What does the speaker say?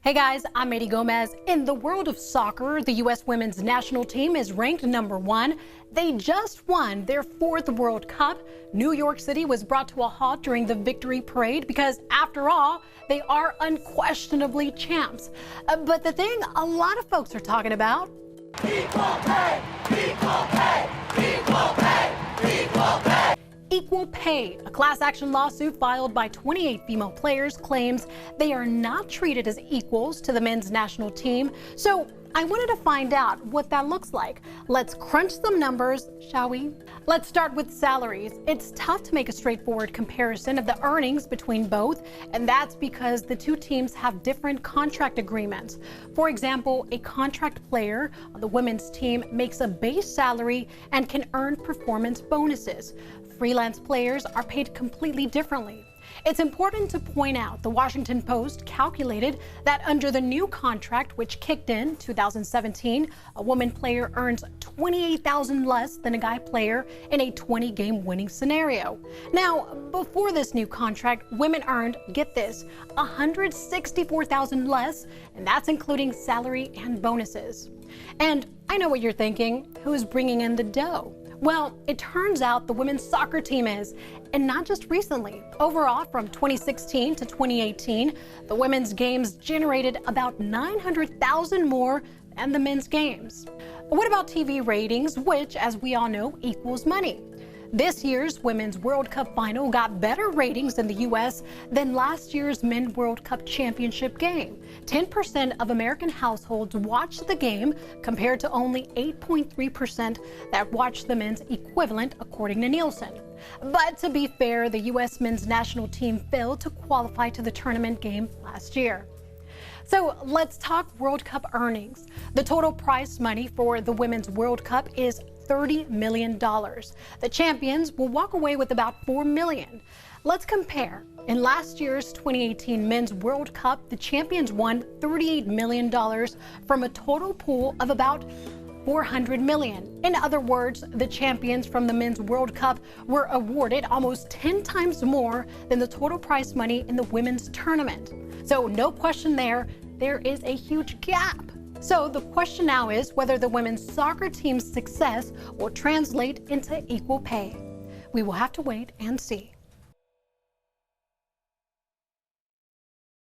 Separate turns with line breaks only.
Hey guys, I'm Eddie Gomez. In the world of soccer, the U.S. women's national team is ranked #1. They just won their 4th World Cup. New York City was brought to a halt during the victory parade because, after all, they are unquestionably champs. But the thing a lot of folks are talking about:
equal pay, equal pay, equal pay, equal pay.
Equal pay. A class action lawsuit filed by 28 female players claims they are not treated as equals to the men's national team. So I wanted to find out what that looks like. Let's crunch some numbers, shall we? Let's start with salaries. It's tough to make a straightforward comparison of the earnings between both, and that's because the two teams have different contract agreements. For example, a contract player on the women's team makes a base salary and can earn performance bonuses. Freelance players are paid completely differently. It's important to point out the Washington Post calculated that under the new contract, which kicked in 2017, a woman player earns $28,000 less than a guy player in a 20-game winning scenario. Now, before this new contract, women earned, get this, $164,000 less, and that's including salary and bonuses. And I know what you're thinking, who's bringing in the dough? Well, it turns out the women's soccer team is, and not just recently. Overall, from 2016 to 2018, the women's games generated about $900,000 more than the men's games. But what about TV ratings, which, as we all know, equals money? This year's Women's World Cup final got better ratings in the U.S. than last year's Men's World Cup Championship game. 10% of American households watched the game, compared to only 8.3% that watched the men's equivalent, according to Nielsen. But to be fair, the U.S. men's national team failed to qualify to the tournament game last year. So let's talk World Cup earnings. The total prize money for the Women's World Cup is $30 million. The champions will walk away with about $4 million. Let's compare. In last year's 2018 Men's World Cup, the champions won $38 million from a total pool of about $400 million. In other words, the champions from the Men's World Cup were awarded almost 10 times more than the total prize money in the women's tournament. So no question there is a huge gap. So the question now is whether the women's soccer team's success will translate into equal pay. We will have to wait and see.